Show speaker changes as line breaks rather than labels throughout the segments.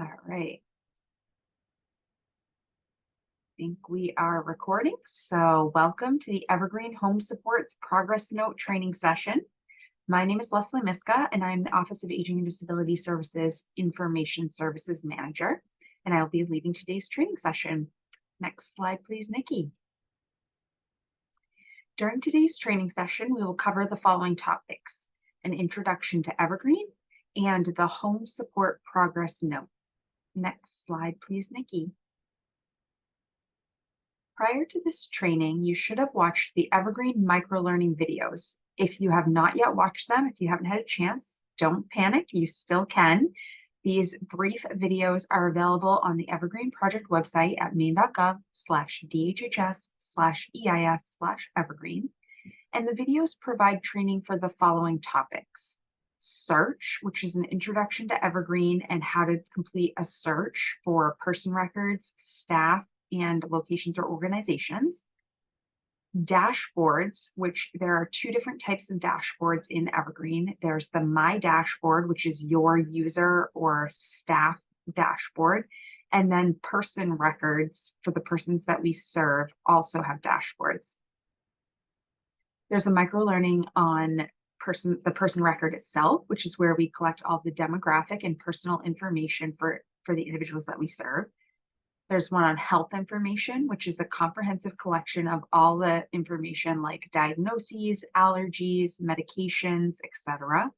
All right. I think we are recording. So welcome to the Evergreen Home Supports Progress Note training session. My name is Leslie Miska, and I'm the Office of Aging and Disability Services Information Services Manager, and I will be leading today's training session. Next slide, please, Nikki. During today's training session, we will cover the following topics: an introduction to Evergreen and the Home Support Progress Note. Next slide, please, Nikki. Prior to this training, you should have watched the Evergreen microlearning videos. If you have not yet watched them, if you haven't had a chance, don't panic, you still can. These brief videos are available on the Evergreen project website at maine.gov/dhhs/EIS/Evergreen. And the videos provide training for the following topics: search, which is an introduction to Evergreen and how to complete a search for person records, staff, and locations or organizations. Dashboards, which there are two different types of dashboards in Evergreen. There's the My Dashboard, which is your user or staff dashboard. And then person records, for the persons that we serve, also have dashboards. There's a microlearning on the person record itself, which is where we collect all the demographic and personal information for the individuals that we serve. There's one on health information, which is a comprehensive collection of all the information like diagnoses, allergies, medications, etc.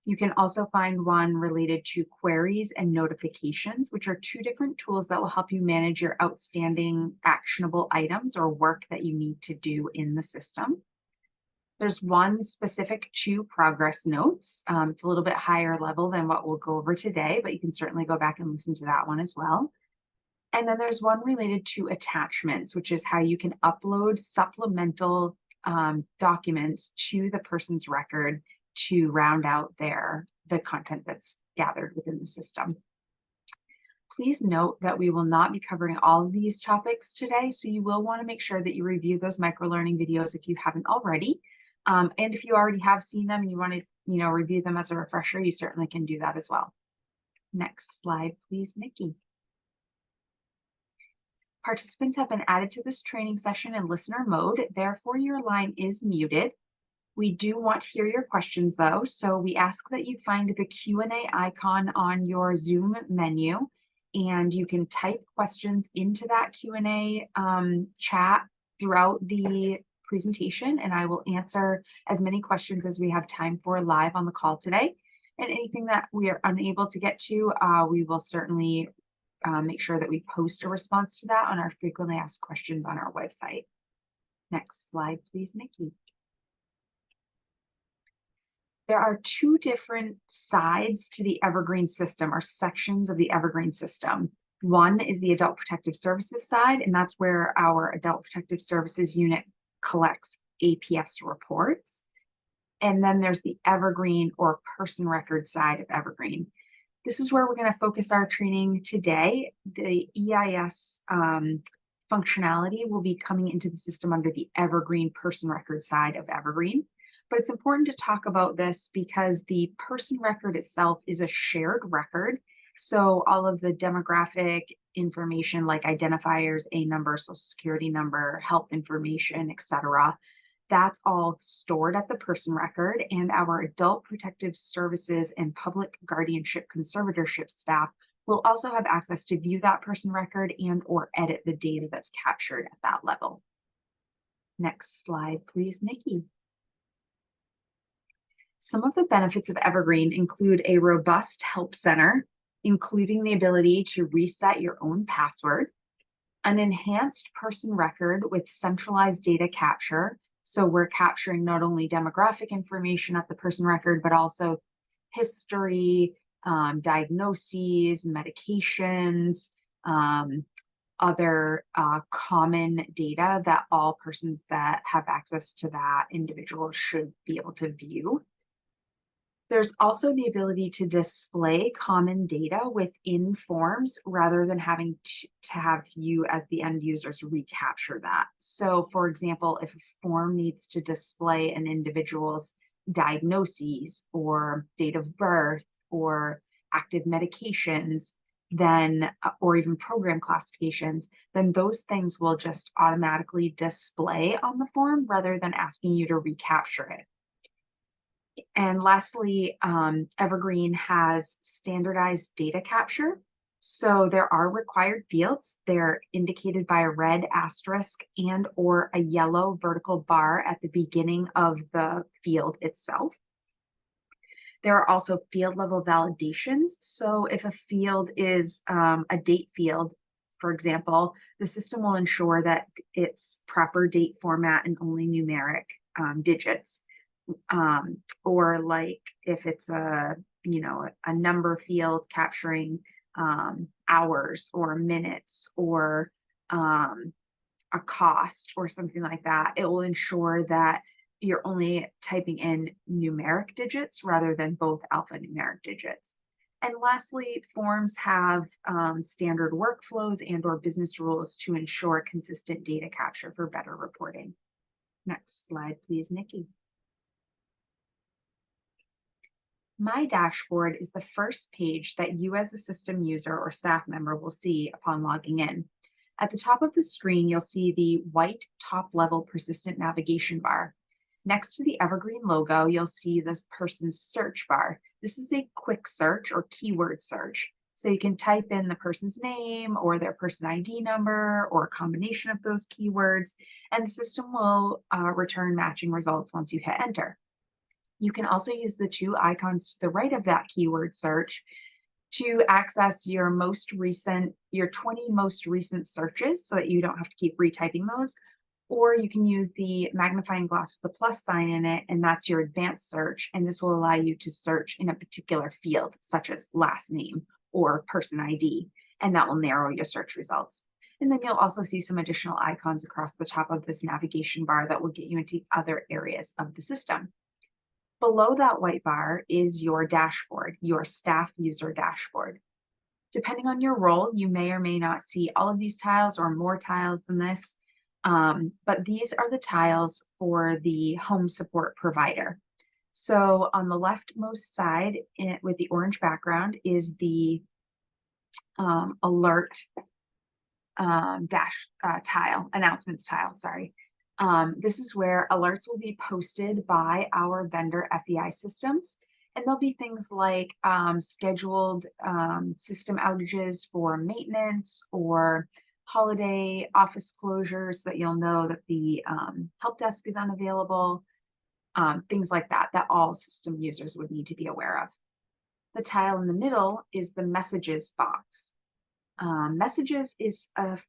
You can also find one related to queries and notifications, which are two different tools that will help you manage your outstanding actionable items or work that you need to do in the system. There's one specific to progress notes. It's a little bit higher level than what we'll go over today, but you can certainly go back and listen to that one as well. And then there's one related to attachments, which is how you can upload supplemental documents to the person's record to round out the content that's gathered within the system. Please note that we will not be covering all of these topics today, so you will want to make sure that you review those microlearning videos if you haven't already. And if you already have seen them and you want to, review them as a refresher, you certainly can do that as well. Next slide, please, Nikki. Participants have been added to this training session in listener mode, therefore your line is muted. We do want to hear your questions though, so we ask that you find the Q&A icon on your Zoom menu, and you can type questions into that Q&A chat throughout the presentation, and I will answer as many questions as we have time for live on the call today. And anything that we are unable to get to, we will certainly make sure that we post a response to that on our frequently asked questions on our website. Next slide, please, Nikki. There are two different sides to the Evergreen system, or sections of the Evergreen system. One is the Adult Protective Services side, and that's where our Adult Protective Services unit collects APS reports. And then there's the Evergreen or person record side of Evergreen. This is where we're going to focus our training today. The EIS functionality will be coming into the system under the Evergreen person record side of Evergreen. But it's important to talk about this because the person record itself is a shared record. So all of the demographic information like identifiers, A number, social security number, health information, etc., that's all stored at the person record, and our Adult Protective Services and Public Guardianship Conservatorship staff will also have access to view that person record and or edit the data that's captured at that level. Next slide, please, Nikki. Some of the benefits of Evergreen include a robust help center, including the ability to reset your own password, an enhanced person record with centralized data capture. So we're capturing not only demographic information at the person record, but also history, diagnoses, medications, other common data that all persons that have access to that individual should be able to view. There's also the ability to display common data within forms rather than having to have you as the end users recapture that. So for example, if a form needs to display an individual's diagnoses or date of birth or active medications, then or even program classifications, then those things will just automatically display on the form rather than asking you to recapture it. And lastly, Evergreen has standardized data capture. So there are required fields. They're indicated by a red asterisk and or a yellow vertical bar at the beginning of the field itself. There are also field level validations. So if a field is a date field, for example, the system will ensure that it's proper date format and only numeric digits. Or like if it's a number field capturing hours or minutes or a cost or something like that, it will ensure that you're only typing in numeric digits rather than both alphanumeric digits. And lastly, forms have standard workflows and or business rules to ensure consistent data capture for better reporting. Next slide, please, Nikki. My dashboard is the first page that you as a system user or staff member will see upon logging in. At the top of the screen, you'll see the white top-level persistent navigation bar. Next to the Evergreen logo, you'll see this person's search bar. This is a quick search or keyword search. So you can type in the person's name or their person ID number or a combination of those keywords, and the system will return matching results once you hit enter. You can also use the two icons to the right of that keyword search to access your 20 most recent searches so that you don't have to keep retyping those. Or you can use the magnifying glass with the plus sign in it, and that's your advanced search. And this will allow you to search in a particular field, such as last name or person ID, and that will narrow your search results. And then you'll also see some additional icons across the top of this navigation bar that will get you into other areas of the system. Below that white bar is your dashboard, your staff user dashboard. Depending on your role, you may or may not see all of these tiles or more tiles than this, but these are the tiles for the home support provider. So on the leftmost side with the orange background is the alert announcements tile, sorry. This is where alerts will be posted by our vendor FEI systems. And there'll be things like scheduled system outages for maintenance or holiday office closures so that you'll know that the help desk is unavailable, things like that, that all system users would need to be aware of. The tile in the middle is the messages box. Messages is a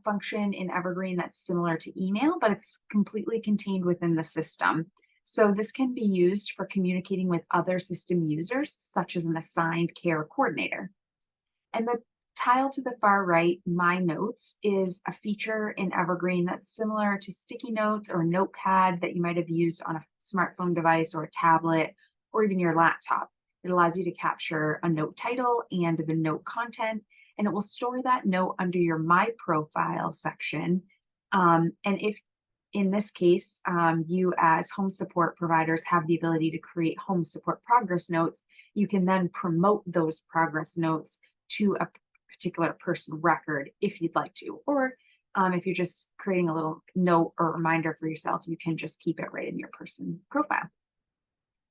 function in Evergreen that's similar to email, but it's completely contained within the system. So this can be used for communicating with other system users, such as an assigned care coordinator. And the tile to the far right, My Notes, is a feature in Evergreen that's similar to sticky notes or notepad that you might have used on a smartphone device or a tablet or even your laptop. It allows you to capture a note title and the note content, and it will store that note under your My Profile section. And if in this case, you as home support providers have the ability to create home support progress notes, you can then promote those progress notes to a particular person record if you'd like to. Or if you're just creating a little note or reminder for yourself, you can just keep it right in your person profile.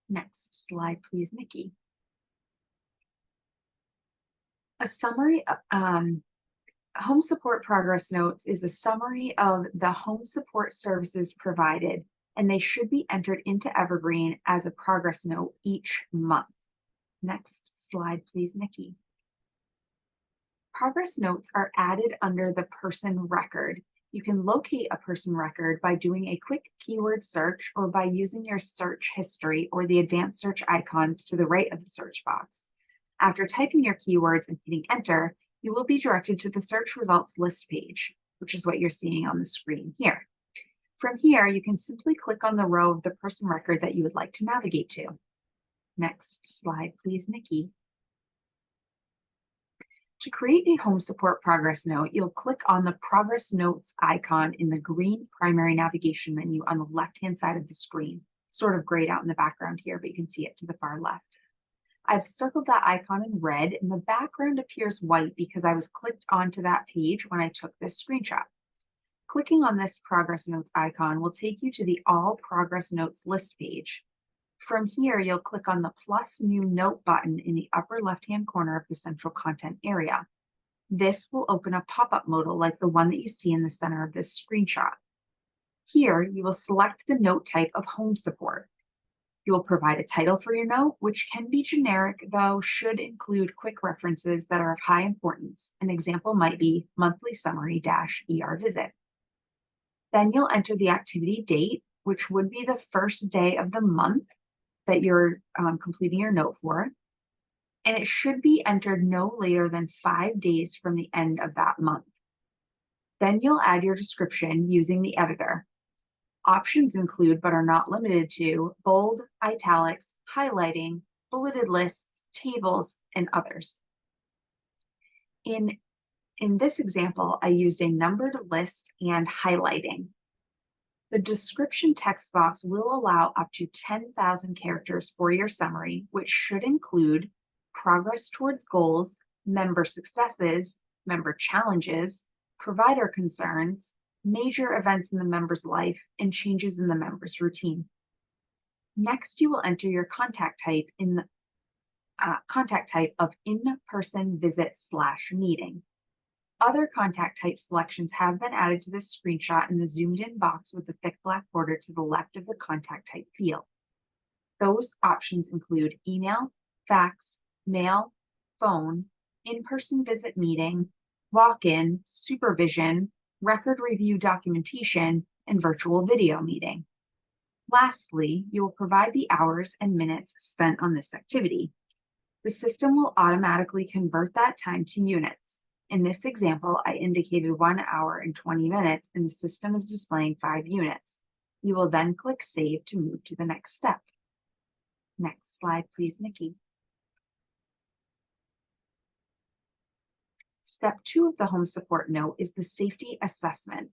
Next slide, please, Nikki. A summary, home support progress notes is a summary of the home support services provided, and they should be entered into Evergreen as a progress note each month. Next slide, please, Nikki. Progress notes are added under the person record. You can locate a person record by doing a quick keyword search or by using your search history or the advanced search icons to the right of the search box. After typing your keywords and hitting enter, you will be directed to the search results list page, which is what you're seeing on the screen here. From here, you can simply click on the row of the person record that you would like to navigate to. Next slide, please, Nikki. To create a home support progress note, you'll click on the progress notes icon in the green primary navigation menu on the left-hand side of the screen, sort of grayed out in the background here, but you can see it to the far left. I've circled that icon in red and the background appears white because I was clicked onto that page when I took this screenshot. Clicking on this Progress Notes icon will take you to the All Progress Notes list page. From here, you'll click on the plus New Note button in the upper left-hand corner of the central content area. This will open a pop-up modal like the one that you see in the center of this screenshot. Here, you will select the note type of home support. You will provide a title for your note, which can be generic, though should include quick references that are of high importance. An example might be monthly summary-ER visit. Then you'll enter the activity date, which would be the first day of the month that you're completing your note for. And it should be entered no later than 5 days from the end of that month. Then you'll add your description using the editor. Options include, but are not limited to, bold, italics, highlighting, bulleted lists, tables, and others. In this example, I used a numbered list and highlighting. The description text box will allow up to 10,000 characters for your summary, which should include progress towards goals, member successes, member challenges, provider concerns, major events in the member's life, and changes in the member's routine. Next, you will enter your contact type in the contact type of in-person visit/meeting. Other contact type selections have been added to this screenshot in the zoomed in box with the thick black border to the left of the contact type field. Those options include email, fax, mail, phone, in-person visit meeting, walk-in, supervision, record review documentation, and virtual video meeting. Lastly, you will provide the hours and minutes spent on this activity. The system will automatically convert that time to units. In this example, I indicated 1 hour and 20 minutes, and the system is displaying 5 units. You will then click Save to move to the next step. Next slide, please, Nikki. Step 2 of the home support note is the safety assessment.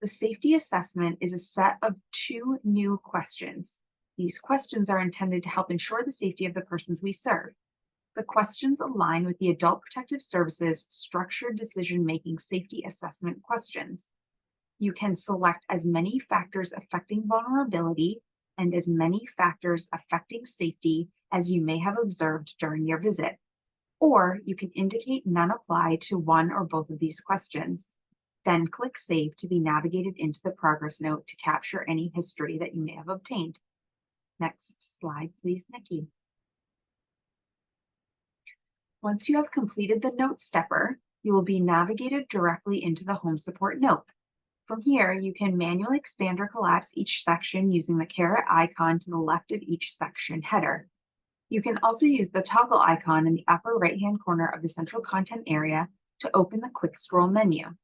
The safety assessment is a set of 2 new questions. These questions are intended to help ensure the safety of the persons we serve. The questions align with the Adult Protective Services Structured Decision-Making Safety Assessment questions. You can select as many factors affecting vulnerability and as many factors affecting safety as you may have observed during your visit. Or you can indicate none apply to one or both of these questions. Then click Save to be navigated into the progress note to capture any history that you may have obtained. Next slide, please, Nikki. Once you have completed the note stepper, you will be navigated directly into the home support note. From here, you can manually expand or collapse each section using the caret icon to the left of each section header. You can also use the toggle icon in the upper right-hand corner of the central content area to open the quick scroll menu.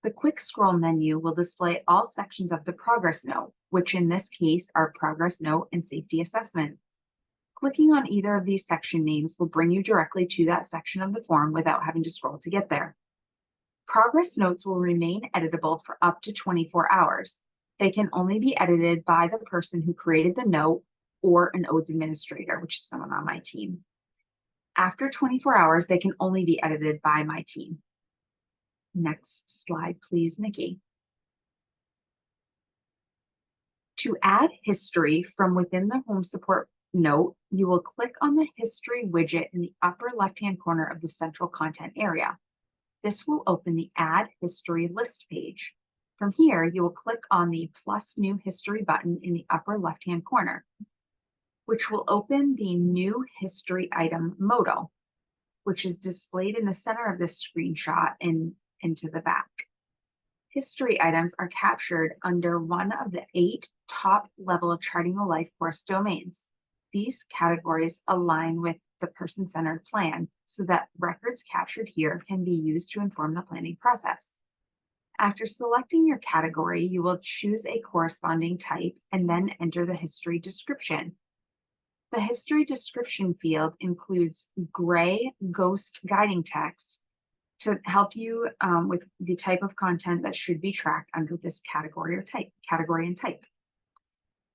The quick scroll menu will display all sections of the progress note, which in this case are progress note and safety assessment. Clicking on either of these section names will bring you directly to that section of the form without having to scroll to get there. Progress notes will remain editable for up to 24 hours. They can only be edited by the person who created the note or an ODES administrator, which is someone on my team. After 24 hours, they can only be edited by my team. Next slide, please, Nikki. To add history from within the home support note, you will click on the History widget in the upper left-hand corner of the central content area. This will open the Add History list page. From here, you will click on the plus New History button in the upper left-hand corner, which will open the New History Item modal, which is displayed in the center of this screenshot and into the back. History items are captured under one of the 8 top-level Charting a Life course domains. These categories align with the person-centered plan so that records captured here can be used to inform the planning process. After selecting your category, you will choose a corresponding type and then enter the history description. The history description field includes gray ghost guiding text to help you with the type of content that should be tracked under this category and type.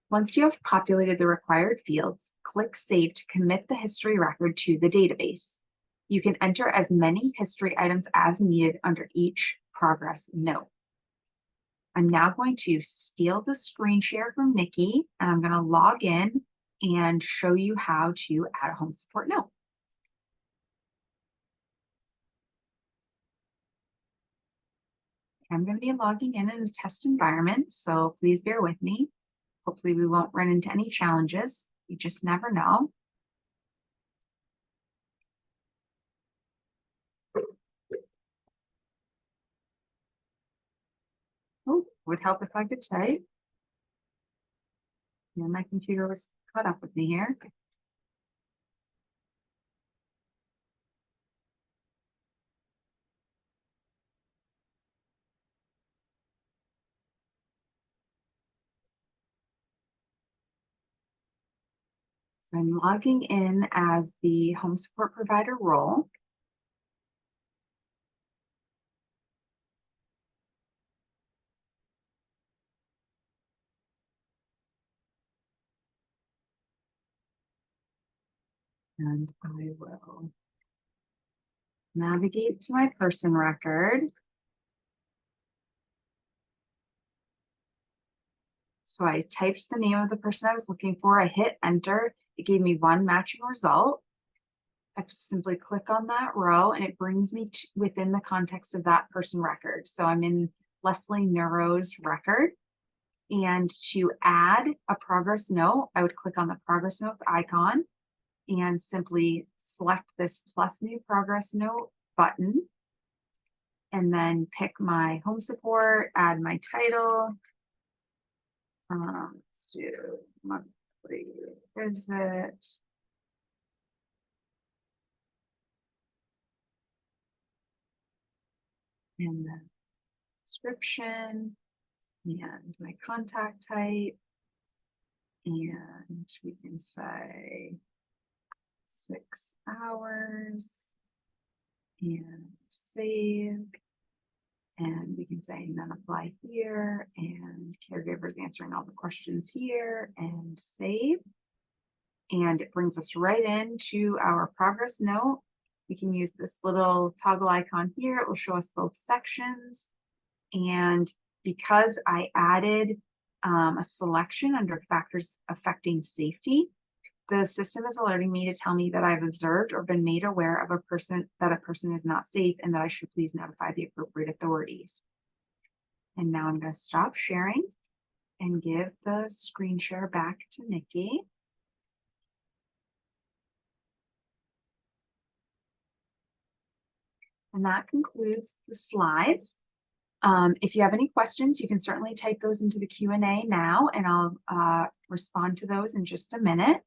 Once you have populated the required fields, click Save to commit the history record to the database. You can enter as many history items as needed under each progress note. I'm now going to steal the screen share from Nikki, and I'm going to log in and show you how to add a home support note. I'm going to be logging in a test environment, so please bear with me. Hopefully we won't run into any challenges. You just never know. Oh, would help if I could type. Yeah, my computer was caught up with me here. So I'm logging in as the home support provider role. And I will navigate to my person record. So I typed the name of the person I was looking for. I hit enter. It gave me one matching result. I simply click on that row and it brings me within the context of that person record. So I'm in Leslie Neuro's record. And to add a progress note, I would click on the progress notes icon and simply select this plus new progress note button. And then pick my home support, add my title. Let's do monthly visit. And the description and my contact type. And we can say 6 hours and save. And we can say none apply here, and caregivers answering all the questions here, and save. And it brings us right into our progress note. We can use this little toggle icon here. It will show us both sections. And because I added a selection under factors affecting safety, the system is alerting me to tell me that I've observed or been made aware of a person is not safe and that I should please notify the appropriate authorities. And now I'm going to stop sharing and give the screen share back to Nikki. And that concludes the slides. If you have any questions, you can certainly type those into the Q&A now, and I'll respond to those in just a minute.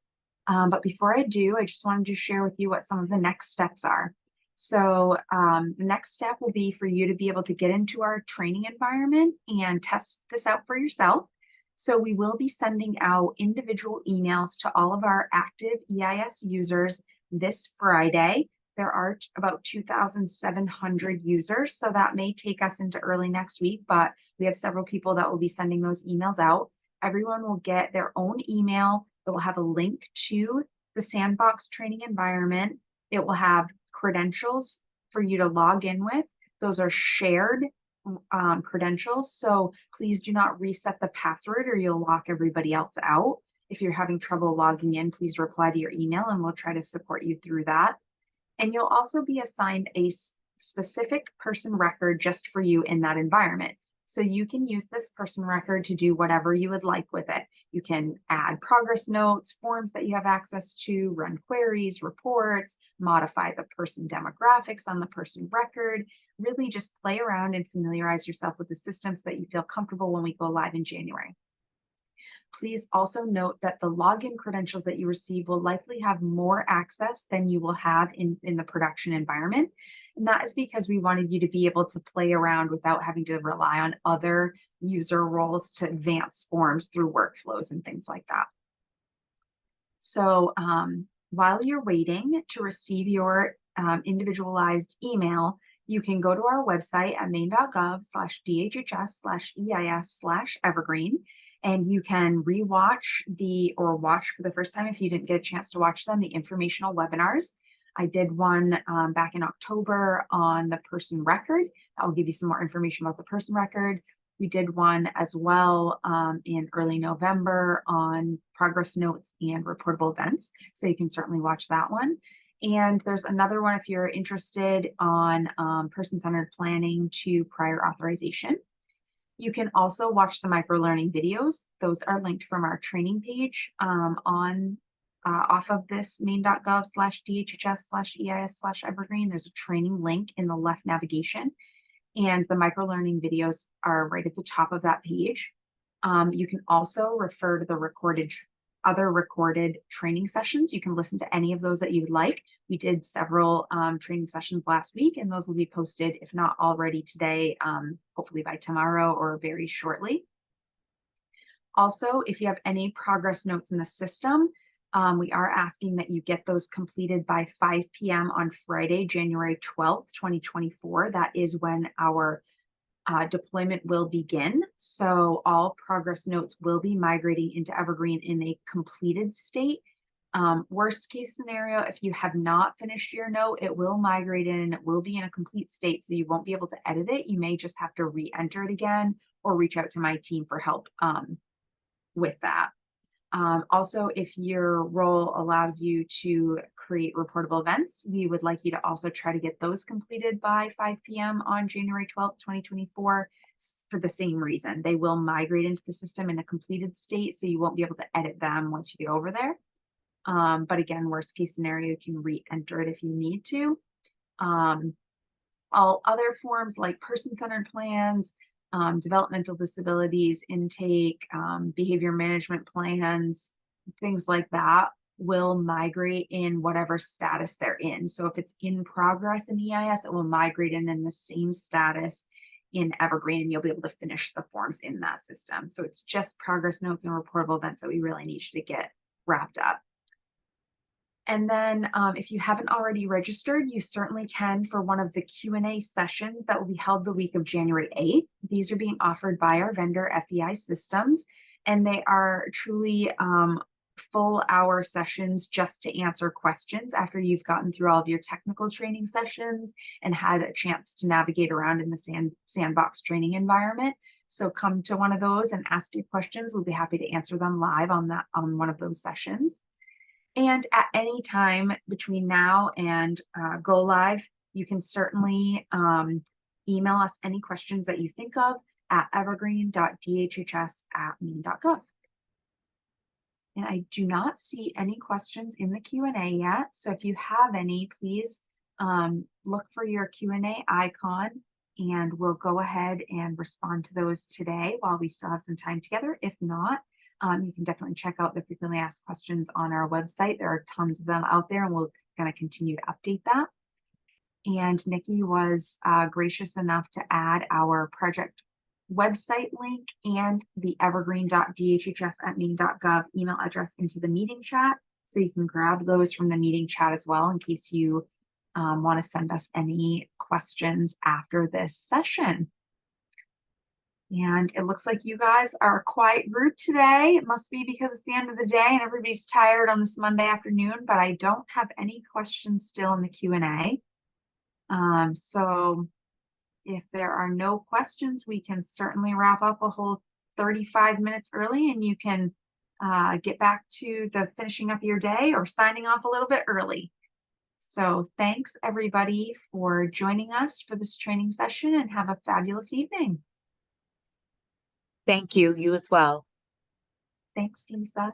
But before I do, I just wanted to share with you what some of the next steps are. So the next step will be for you to be able to get into our training environment and test this out for yourself. So we will be sending out individual emails to all of our active EIS users this Friday. There are about 2,700 users, so that may take us into early next week, but we have several people that will be sending those emails out. Everyone will get their own email. It will have a link to the Sandbox training environment. It will have credentials for you to log in with. Those are shared credentials, so please do not reset the password or you'll lock everybody else out. If you're having trouble logging in, please reply to your email and we'll try to support you through that. And you'll also be assigned a specific person record just for you in that environment. So you can use this person record to do whatever you would like with it. You can add progress notes, forms that you have access to, run queries, reports, modify the person demographics on the person record, really just play around and familiarize yourself with the system so that you feel comfortable when we go live in January. Please also note that the login credentials that you receive will likely have more access than you will have in the production environment. And that is because we wanted you to be able to play around without having to rely on other user roles to advance forms through workflows and things like that. So while you're waiting to receive your individualized email, you can go to our website at maine.gov/DHHS/EIS/Evergreen. And you can rewatch or watch for the first time if you didn't get a chance to watch them, the informational webinars. I did one back in October on the person record. I'll give you some more information about the person record. We did one as well in early November on progress notes and reportable events. So you can certainly watch that one. And there's another one if you're interested on person-centered planning to prior authorization. You can also watch the microlearning videos. Those are linked from our training page off of this main.gov/DHHS/EIS/Evergreen. There's a training link in the left navigation, and the microlearning videos are right at the top of that page. You can also refer to the other recorded training sessions. You can listen to any of those that you would like. We did several training sessions last week, and those will be posted, if not already today, hopefully by tomorrow or very shortly. Also, if you have any progress notes in the system, we are asking that you get those completed by 5 p.m. on Friday, January 12th, 2024. That is when our deployment will begin. So all progress notes will be migrating into Evergreen in a completed state. Worst case scenario, if you have not finished your note, it will migrate in and it will be in a complete state. So you won't be able to edit it. You may just have to re-enter it again or reach out to my team for help with that. Also, if your role allows you to create reportable events, we would like you to also try to get those completed by 5 p.m. on January 12th, 2024 for the same reason. They will migrate into the system in a completed state, so you won't be able to edit them once you get over there. But again, worst case scenario, you can re-enter it if you need to. All other forms like person-centered plans, developmental disabilities, intake, behavior management plans, things like that will migrate in whatever status they're in. So if it's in progress in EIS, it will migrate in the same status in Evergreen, and you'll be able to finish the forms in that system. So it's just progress notes and reportable events that we really need you to get wrapped up. And then if you haven't already registered, you certainly can for one of the Q&A sessions that will be held the week of January 8th. These are being offered by our vendor, FEI Systems, and they are truly full hour sessions just to answer questions after you've gotten through all of your technical training sessions and had a chance to navigate around in the sandbox training environment. So come to one of those and ask your questions. We'll be happy to answer them live on one of those sessions. And at any time between now and go live, you can certainly email us any questions that you think of at evergreen.dhhs@main.gov. And I do not see any questions in the Q&A yet. So if you have any, please look for your Q&A icon, and we'll go ahead and respond to those today while we still have some time together. If not, you can definitely check out the frequently asked questions on our website. There are tons of them out there, and we're going to continue to update that. And Nikki was gracious enough to add our project website link and the evergreen.dhhs@main.gov email address into the meeting chat. So you can grab those from the meeting chat as well in case you want to send us any questions after this session. And it looks like you guys are a quiet group today. It must be because it's the end of the day and everybody's tired on this Monday afternoon, but I don't have any questions still in the Q&A. So if there are no questions, we can certainly wrap up a whole 35 minutes early, and you can get back to the finishing up your day or signing off a little bit early. So thanks everybody for joining us for this training session, and have a fabulous evening.
Thank you. You as well.
Thanks, Lisa.